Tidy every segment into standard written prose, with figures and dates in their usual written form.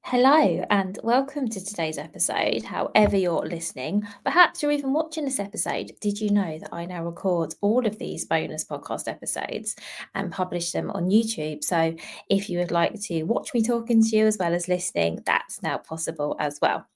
Hello, and welcome to today's episode. However, you're listening, perhaps you're even watching this episode. Did you know that I now record all of these bonus podcast episodes and publish them on YouTube? So, if you would like to watch me talking to you as well as listening, that's now possible as well.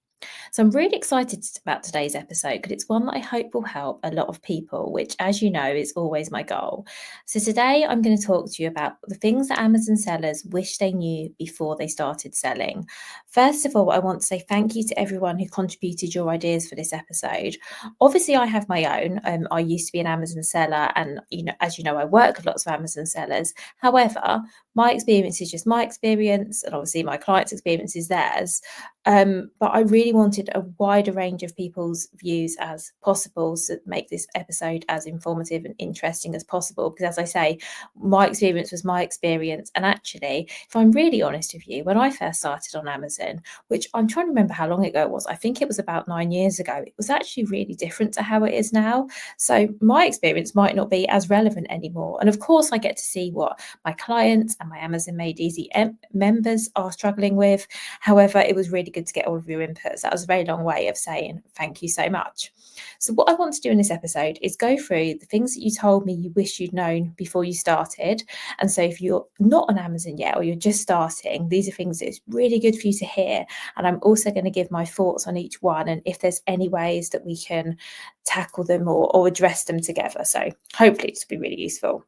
So I'm really excited about today's episode because it's one that I hope will help a lot of people, which, as you know, is always my goal. So today I'm going to talk to you about the things that Amazon sellers wish they knew before they started selling. First of all, I want to say thank you to everyone who contributed your ideas for this episode. Obviously, I have my own. I used to be an Amazon seller, and as you know, I work with lots of Amazon sellers. However, my experience is just my experience, and obviously my clients' experience is theirs. But I really wanted a wider range of people's views as possible to make this episode as informative and interesting as possible. Because, as I say, my experience was my experience. And actually, if I'm really honest with you, when I first started on Amazon, which I'm trying to remember how long ago it was, I think it was about 9 years ago, it was actually really different to how it is now. So my experience might not be as relevant anymore. And of course, I get to see what my clients and my Amazon Made Easy members are struggling with. However, it was really good to get all of your inputs. That was a very long way of saying thank you so much. So what I want to do in this episode is go through the things that you told me you wish you'd known before you started. And so if you're not on Amazon yet or you're just starting, these are things that it's really good for you to hear. And I'm also going to give my thoughts on each one and if there's any ways that we can tackle them or address them together. So hopefully it's will be really useful.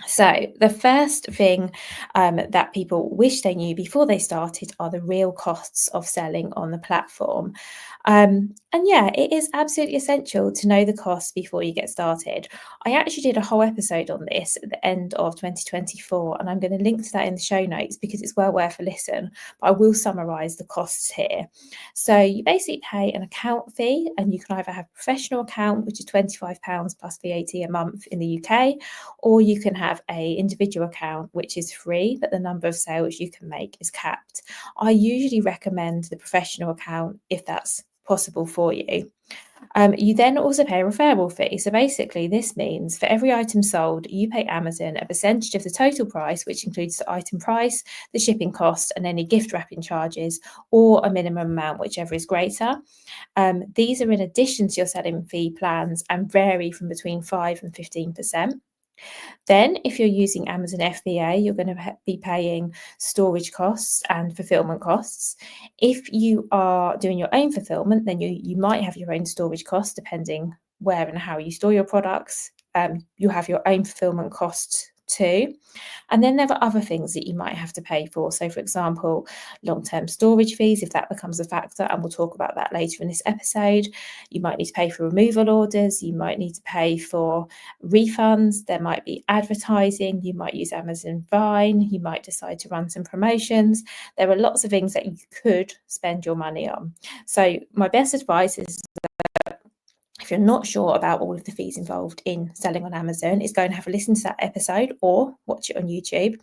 So, the first thing that people wish they knew before they started are the real costs of selling on the platform. And yeah, it is absolutely essential to know the costs before you get started. I actually did a whole episode on this at the end of 2024, and I'm going to link to that in the show notes because it's well worth a listen. But I will summarize the costs here. So, you basically pay an account fee, and you can either have a professional account, which is £25 plus VAT a month in the UK, or you can have a individual account which is free but the number of sales you can make is capped. I usually recommend the professional account if that's possible for you. You then also pay a referral fee. So basically, this means for every item sold, you pay Amazon a percentage of the total price, which includes the item price, the shipping cost, and any gift wrapping charges, or a minimum amount, whichever is greater. These are in addition to your selling fee plans and vary from between 5 and 15%. Then, if you're using Amazon FBA, you're going to be paying storage costs and fulfillment costs. If you are doing your own fulfillment, then you might have your own storage costs depending where and how you store your products. You have your own fulfillment costs too. And then there are other things that you might have to pay for. So, for example, long-term storage fees, if that becomes a factor, and we'll talk about that later in this episode. You might need to pay for removal orders. You might need to pay for refunds. There might be advertising. You might use Amazon Vine. You might decide to run some promotions. There are lots of things that you could spend your money on. So, my best advice is, if you're not sure about all of the fees involved in selling on Amazon, is go and have a listen to that episode or watch it on YouTube.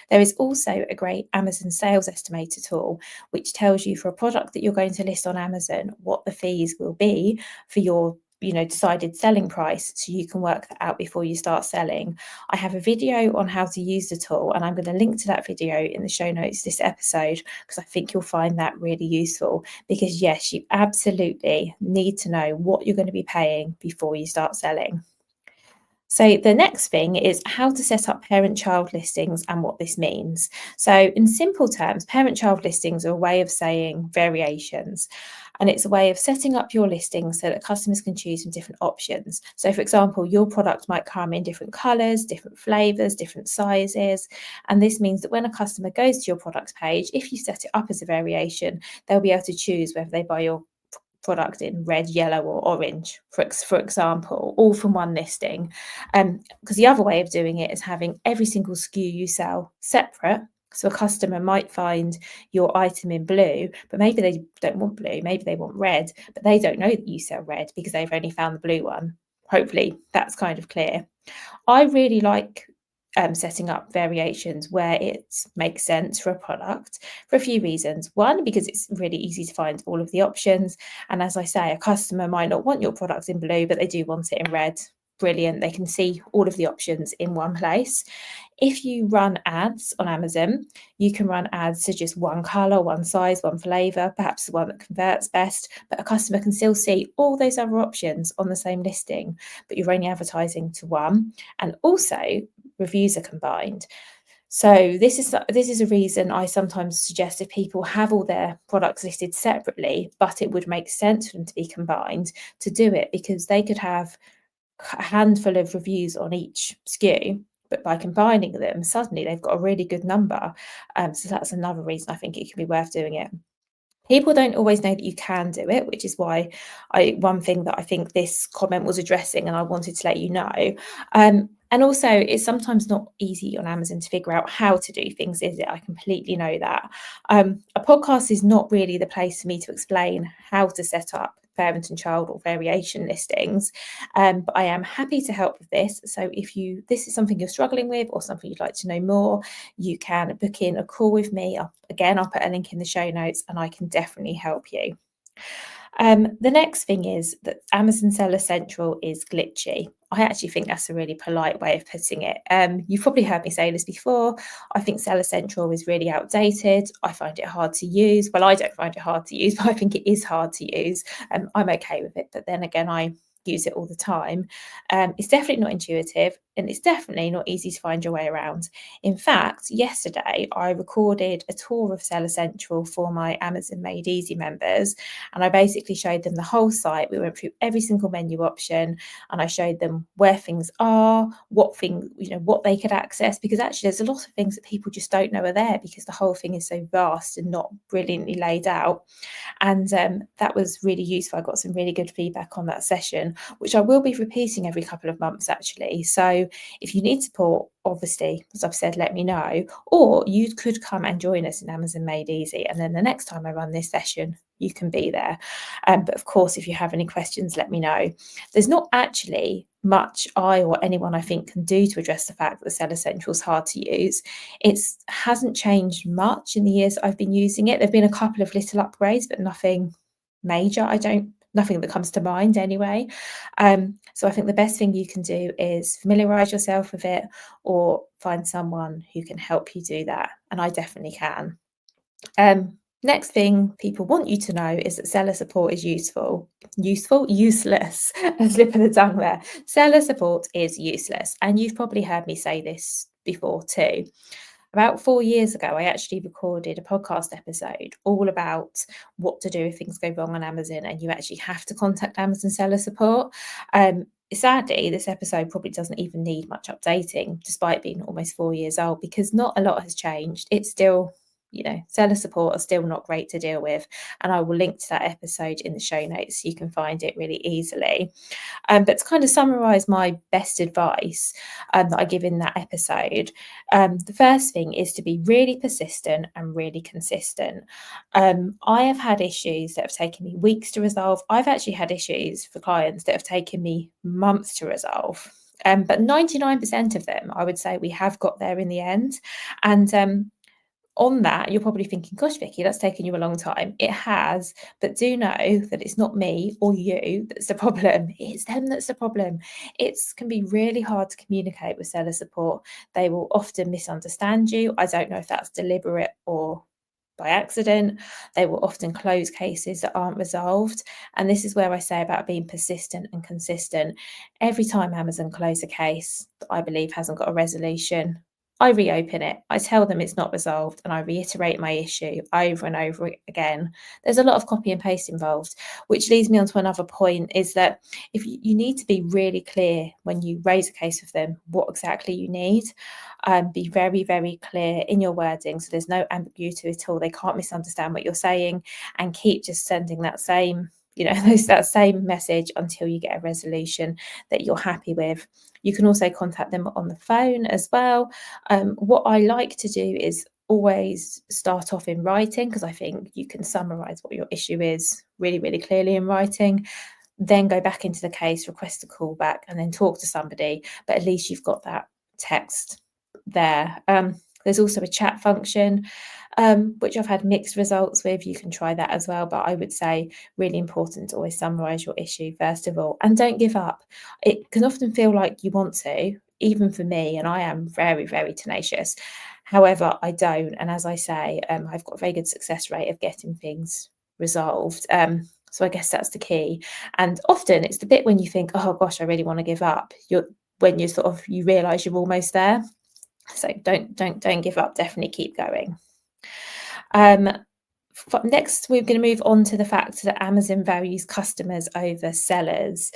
There is also a great Amazon sales estimator tool, which tells you for a product that you're going to list on Amazon, what the fees will be for your decided selling price, so you can work that out before you start selling. I have a video on how to use the tool, and I'm going to link to that video in the show notes this episode because I think you'll find that really useful. Because yes, you absolutely need to know what you're going to be paying before you start selling. So the next thing is how to set up parent-child listings and what this means. So in simple terms, parent-child listings are a way of saying variations. And it's a way of setting up your listings so that customers can choose from different options. So for example, your product might come in different colours, different flavours, different sizes. And this means that when a customer goes to your products page, if you set it up as a variation, they'll be able to choose whether they buy your product in red, yellow, or orange, for example, all from one listing. Because the other way of doing it is having every single SKU you sell separate. So a customer might find your item in blue, but maybe they don't want blue, maybe they want red, but they don't know that you sell red because they've only found the blue one. Hopefully that's kind of clear. I really like setting up variations where it makes sense for a product for a few reasons. One, because it's really easy to find all of the options. And as I say, a customer might not want your product in blue, but they do want it in red. brilliant. They can see all of the options in one place. If you run ads on Amazon, you can run ads to just one colour, one size, one flavour, perhaps the one that converts best, but a customer can still see all those other options on the same listing, but you're only advertising to one. And also, reviews are combined. So this is a reason I sometimes suggest if people have all their products listed separately, but it would make sense for them to be combined, to do it, because they could have a handful of reviews on each SKU, but by combining them, suddenly they've got a really good number. So that's another reason I think it can be worth doing it. People don't always know that you can do it, which is why one thing that I think this comment was addressing, and I wanted to let you know. And also, it's sometimes not easy on Amazon to figure out how to do things, is it? I completely know that. A podcast is not really the place for me to explain how to set up parent and child or variation listings, but I am happy to help with this. So if this is something you're struggling with or something you'd like to know more, you can book in a call with me. I'll put a link in the show notes and I can definitely help you. The next thing is that Amazon Seller Central is glitchy. I actually think that's a really polite way of putting it. You've probably heard me say this before. I think Seller Central is really outdated. I find it hard to use. Well, I don't find it hard to use, but I think it is hard to use. I'm okay with it, but then again, I use it all the time. It's definitely not intuitive, and it's definitely not easy to find your way around. In fact, yesterday I recorded a tour of Seller Central for my Amazon Made Easy members, and I basically showed them the whole site. We went through every single menu option, and I showed them where things are, what they could access, because actually there's a lot of things that people just don't know are there because the whole thing is so vast and not brilliantly laid out. And that was really useful. I got some really good feedback on that session, which I will be repeating every couple of months actually. So if you need support, obviously, as I've said, let me know. Or you could come and join us in Amazon Made Easy. And then the next time I run this session, you can be there. But of course, if you have any questions, let me know. There's not actually much I or anyone I think can do to address the fact that the Seller Central is hard to use. It hasn't changed much in the years I've been using it. There have been a couple of little upgrades, but nothing major. Nothing that comes to mind anyway. So I think the best thing you can do is familiarise yourself with it or find someone who can help you do that. And I definitely can. Next thing people want you to know is that seller support is useless. A slip of the tongue there. Seller support is useless. And you've probably heard me say this before too. About 4 years ago, I actually recorded a podcast episode all about what to do if things go wrong on Amazon and you actually have to contact Amazon seller support. Sadly, this episode probably doesn't even need much updating, despite being almost 4 years old, because not a lot has changed. It's still, seller support are still not great to deal with. And I will link to that episode in the show notes so you can find it really easily. But to kind of summarize my best advice that I give in that episode, the first thing is to be really persistent and really consistent. I have had issues that have taken me weeks to resolve. I've actually had issues for clients that have taken me months to resolve. But 99% of them, I would say we have got there in the end. And on that, you're probably thinking, gosh, Vicky, that's taken you a long time. It has, but do know that it's not me or you that's the problem. It's them that's the problem. It can be really hard to communicate with seller support. They will often misunderstand you. I don't know if that's deliberate or by accident. They will often close cases that aren't resolved. And this is where I say about being persistent and consistent. Every time Amazon close a case that I believe hasn't got a resolution, I reopen it, I tell them it's not resolved, and I reiterate my issue over and over again. There's a lot of copy and paste involved, which leads me on to another point, is that if you need to be really clear when you raise a case with them, what exactly you need. Be very, very clear in your wording so there's no ambiguity at all. They can't misunderstand what you're saying, and keep just sending that same that same message until you get a resolution that you're happy with. You can also contact them on the phone as well. What I like to do is always start off in writing, because I think you can summarize what your issue is really, really clearly in writing. Then go back into the case, request a call back, and then talk to somebody. But at least you've got that text there. There's also a chat function. which I've had mixed results with. You can try that as well, but I would say really important to always summarize your issue first of all, and don't give up. It can often feel like you want to, even for me, and I am very, very tenacious. However, I don't, and as I say, I've got a very good success rate of getting things resolved. So I guess that's the key. And often it's the bit when you think, oh gosh, I really want to give up. When you sort of you realise you're almost there. So don't give up. Definitely keep going. Next, we're going to move on to the fact that Amazon values customers over sellers,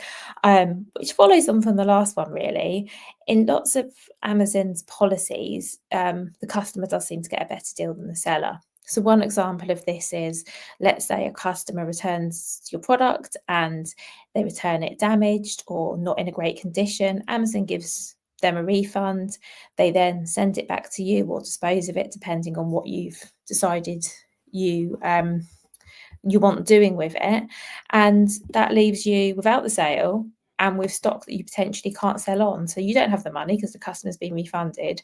which follows on from the last one, really. In lots of Amazon's policies, the customer does seem to get a better deal than the seller. So one example of this is, let's say a customer returns your product and they return it damaged or not in a great condition. Amazon gives them a refund. They then send it back to you or dispose of it, depending on what you've decided you want doing with it, and that leaves you without the sale and with stock that you potentially can't sell on. So you don't have the money because the customer's been refunded,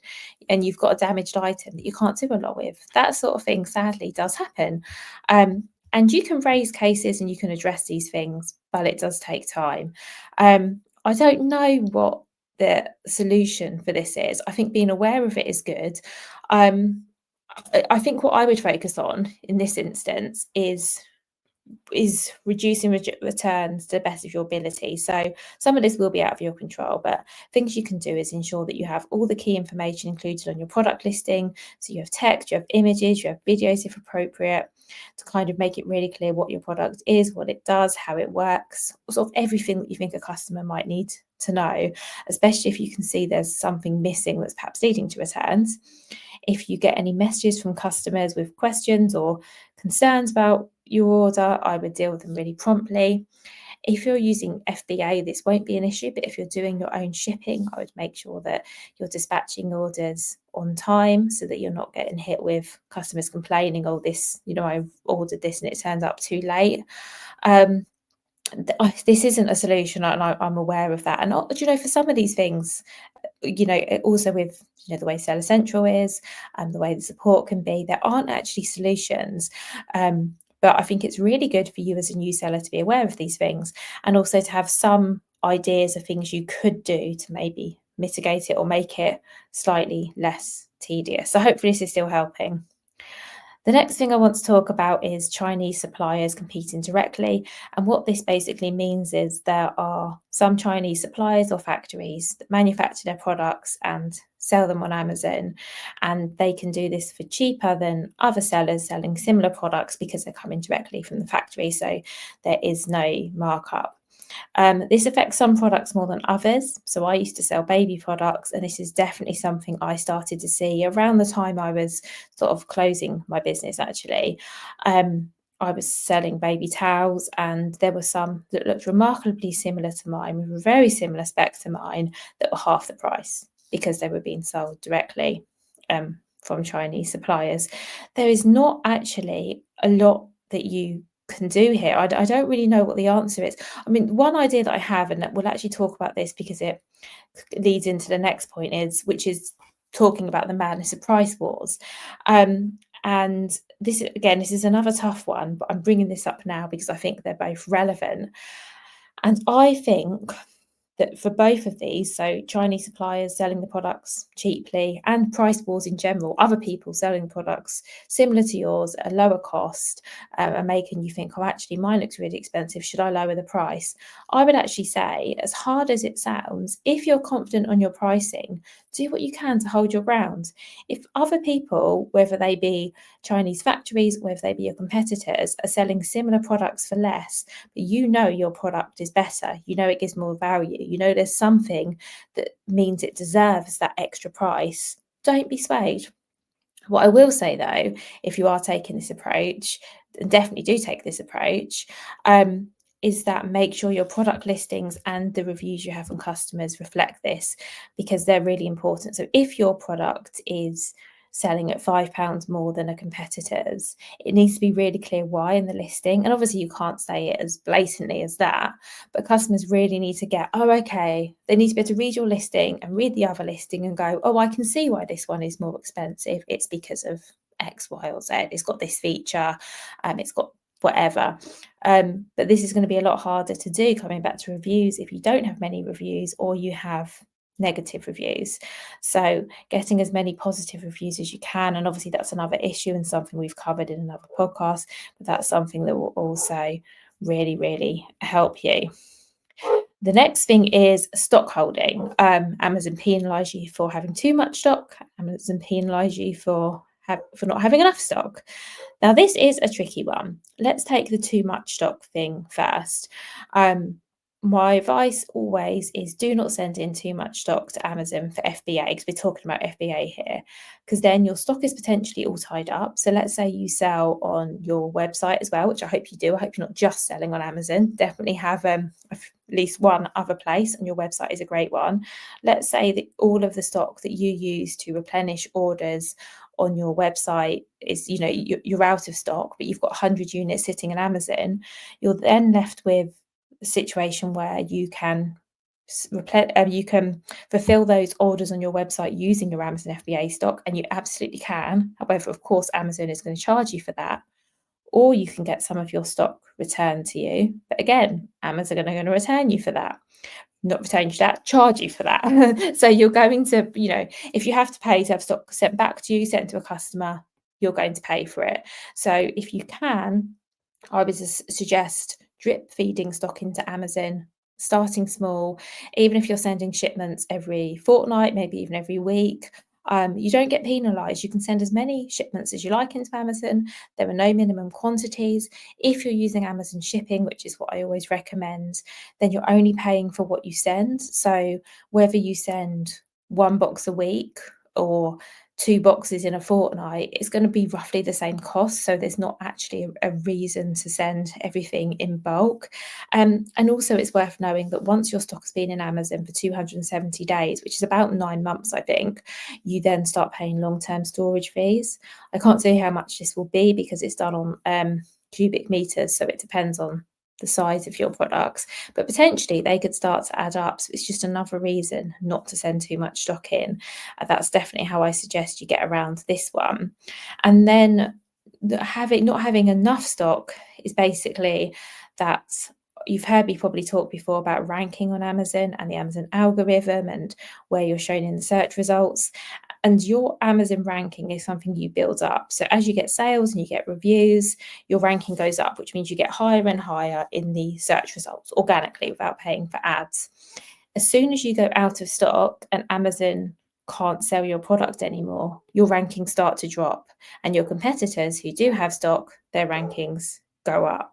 and you've got a damaged item that you can't do a lot with. That sort of thing sadly does happen, and you can raise cases and you can address these things, but it does take time. I don't know what the solution for this is. I think being aware of it is good. I think what I would focus on in this instance is reducing returns to the best of your ability. So some of this will be out of your control, but things you can do is ensure that you have all the key information included on your product listing. So you have text, you have images, you have videos if appropriate, to kind of make it really clear what your product is, what it does, how it works, sort of everything that you think a customer might need to know, especially if you can see there's something missing that's perhaps leading to returns. If you get any messages from customers with questions or concerns about your order, I would deal with them really promptly. If you're using FBA, this won't be an issue, but if you're doing your own shipping, I would make sure that you're dispatching orders on time so that you're not getting hit with customers complaining, oh, this, I've ordered this and it turns up too late. This isn't a solution, and I'm aware of that. And for some of these things, also with the way Seller Central is and the way the support can be, there aren't actually solutions. But I think it's really good for you as a new seller to be aware of these things, and also to have some ideas of things you could do to maybe mitigate it or make it slightly less tedious. So hopefully this is still helping. The next thing I want to talk about is Chinese suppliers competing directly. And what this basically means is there are some Chinese suppliers or factories that manufacture their products and sell them on Amazon. And they can do this for cheaper than other sellers selling similar products because they're coming directly from the factory. So there is no markup. This affects some products more than others. So I used to sell baby products, and this is definitely something I started to see around the time I was sort of closing my business, actually. I was selling baby towels, and there were some that looked remarkably similar to mine, with a very similar spec to mine, that were half the price because they were being sold directly from Chinese suppliers. There is not actually a lot that you can do here. I don't really know what the answer is. I mean, one idea that I have, and we'll actually talk about this because it leads into the next point, which is talking about the madness of price wars. And this is another tough one, but I'm bringing this up now because I think they're both relevant. And I think that for both of these, so Chinese suppliers selling the products cheaply and price wars in general, other people selling products similar to yours at a lower cost, and making you think, oh, actually, mine looks really expensive. Should I lower the price? I would actually say, as hard as it sounds, if you're confident on your pricing, do what you can to hold your ground. If other people, whether they be Chinese factories, whether they be your competitors, are selling similar products for less, but your product is better, it gives more value, there's something that means it deserves that extra price, don't be swayed. What I will say, though, if you are taking this approach, and definitely do take this approach, is that make sure your product listings and the reviews you have from customers reflect this, because they're really important. So if your product is selling at £5 more than a competitor's, it needs to be really clear why in the listing. And obviously you can't say it as blatantly as that, but customers really need to get, oh, okay, they need to be able to read your listing and read the other listing and go, oh, I can see why this one is more expensive. It's because of X, Y, or Z. It's got this feature, it's got whatever. But this is going to be a lot harder to do, coming back to reviews, if you don't have many reviews or you have negative reviews. So getting as many positive reviews as you can, and obviously that's another issue and something we've covered in another podcast, but that's something that will also really, really help you. The next thing is stock holding. Amazon penalise you for having too much stock. Amazon penalise you for not having enough stock. Now, this is a tricky one. Let's take the too much stock thing first. My advice always is do not send in too much stock to Amazon for FBA, because we're talking about FBA here, because then your stock is potentially all tied up. So let's say you sell on your website as well, which I hope you do. I hope you're not just selling on Amazon. Definitely have at least one other place, and your website is a great one. Let's say that all of the stock that you use to replenish orders on your website is, you're out of stock, but you've got 100 units sitting in Amazon. You're then left with a situation where you can fulfill those orders on your website using your Amazon FBA stock, and you absolutely can. However, of course, Amazon is going to charge you for that. Or you can get some of your stock returned to you. But again, Amazon are going to return you for that. Not return you that, charge you for that. So you're going to, if you have to pay to have stock sent back to you, sent to a customer, you're going to pay for it. So if you can, I would suggest drip feeding stock into Amazon, starting small. Even if you're sending shipments every fortnight, maybe even every week, you don't get penalised. You can send as many shipments as you like into Amazon. There are no minimum quantities. If you're using Amazon shipping, which is what I always recommend, then you're only paying for what you send. So whether you send one box a week or 2 boxes in a fortnight, it's going to be roughly the same cost. So there's not actually a reason to send everything in bulk. And also it's worth knowing that once your stock has been in Amazon for 270 days, which is about 9 months, I think, you then start paying long-term storage fees. I can't say how much this will be because it's done on cubic meters, so it depends on the size of your products, but potentially they could start to add up. So it's just another reason not to send too much stock in. That's definitely how I suggest you get around this one. And then not having enough stock is basically that you've heard me probably talk before about ranking on Amazon and the Amazon algorithm and where you're shown in the search results. And your Amazon ranking is something you build up. So as you get sales and you get reviews, your ranking goes up, which means you get higher and higher in the search results organically without paying for ads. As soon as you go out of stock and Amazon can't sell your product anymore, your rankings start to drop. And your competitors who do have stock, their rankings go up.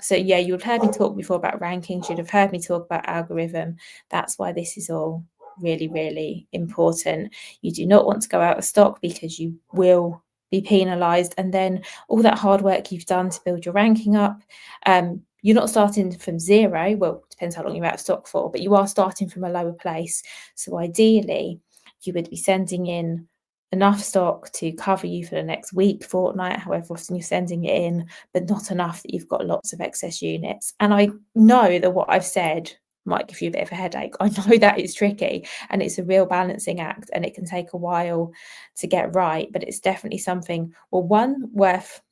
So yeah, you would have heard me talk before about rankings. You'd have heard me talk about algorithm. That's why this is all really, really important. You do not want to go out of stock because you will be penalised. And then all that hard work you've done to build your ranking up, you're not starting from zero. Well, it depends how long you're out of stock for, but you are starting from a lower place. So ideally, you would be sending in enough stock to cover you for the next week, fortnight, however often you're sending it in, but not enough that you've got lots of excess units. And I know that what I've said might give you a bit of a headache. I know that is tricky and it's a real balancing act and it can take a while to get right, but it's definitely something, well, one, worth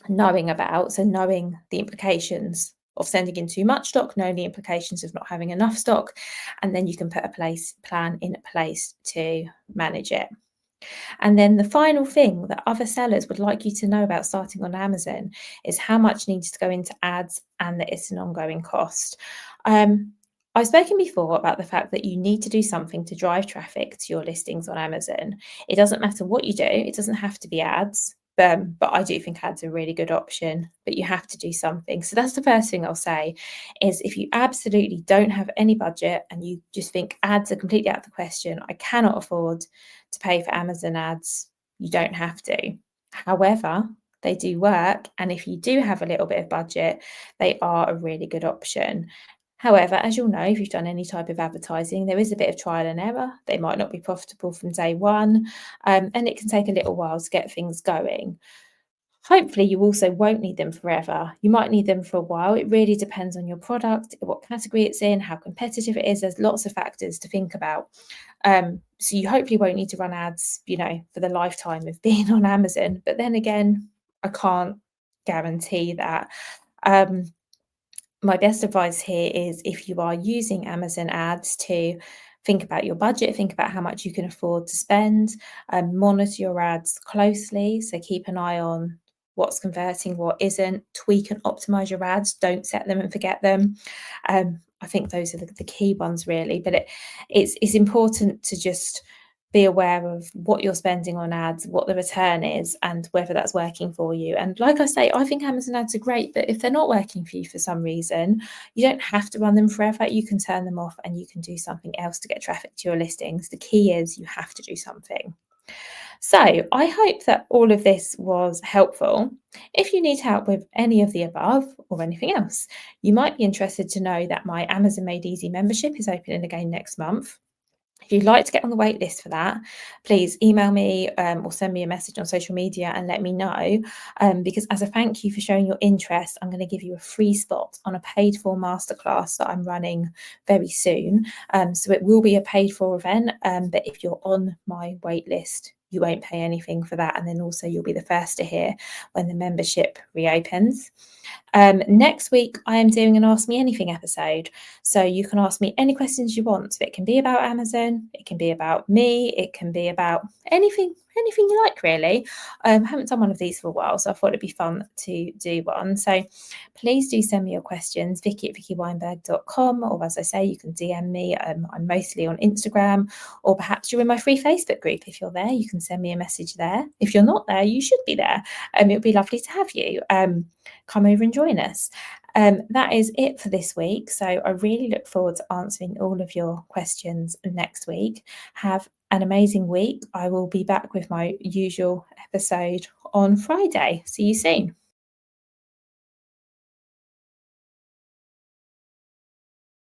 knowing about. So knowing the implications of sending in too much stock, knowing the implications of not having enough stock, and then you can put a plan in place to manage it. And then the final thing that other sellers would like you to know about starting on Amazon is how much needs to go into ads and that it's an ongoing cost. I've spoken before about the fact that you need to do something to drive traffic to your listings on Amazon. It doesn't matter what you do, it doesn't have to be ads. But I do think ads are a really good option, but you have to do something. So that's the first thing I'll say is if you absolutely don't have any budget and you just think ads are completely out of the question, I cannot afford to pay for Amazon ads, you don't have to. However, they do work. And if you do have a little bit of budget, they are a really good option. However, as you'll know, if you've done any type of advertising, there is a bit of trial and error. They might not be profitable from day one, and it can take a little while to get things going. Hopefully, you also won't need them forever. You might need them for a while. It really depends on your product, what category it's in, how competitive it is. There's lots of factors to think about. So you hopefully won't need to run ads, for the lifetime of being on Amazon. But then again, I can't guarantee that. Um, my best advice here is if you are using Amazon ads to think about your budget, think about how much you can afford to spend, monitor your ads closely. So keep an eye on what's converting, what isn't, tweak and optimize your ads, don't set them and forget them. I think those are the key ones really, but it's important to just be aware of what you're spending on ads, what the return is, and whether that's working for you. And like I say, I think Amazon ads are great, but if they're not working for you for some reason, you don't have to run them forever. You can turn them off and you can do something else to get traffic to your listings. The key is you have to do something. So I hope that all of this was helpful. If you need help with any of the above or anything else, you might be interested to know that my Amazon Made Easy membership is opening again next month. If you'd like to get on the wait list for that, please email me or send me a message on social media and let me know. Because as a thank you for showing your interest, I'm going to give you a free spot on a paid for masterclass that I'm running very soon. So it will be a paid for event, but if you're on my wait list, you won't pay anything for that. And then also you'll be the first to hear when the membership reopens. Next week, I am doing an Ask Me Anything episode. So you can ask me any questions you want. So it can be about Amazon, it can be about me, it can be about anything you like, really. I haven't done one of these for a while, so I thought it'd be fun to do one. So please do send me your questions, vicky@vickyweinberg.com, or as I say, you can DM me. I'm mostly on Instagram, or perhaps you're in my free Facebook group. If you're there, you can send me a message there. If you're not there, you should be there. It would be lovely to have you. Come over and join us. That is it for this week. So I really look forward to answering all of your questions next week. Have an amazing week. I will be back with my usual episode on Friday. See you soon.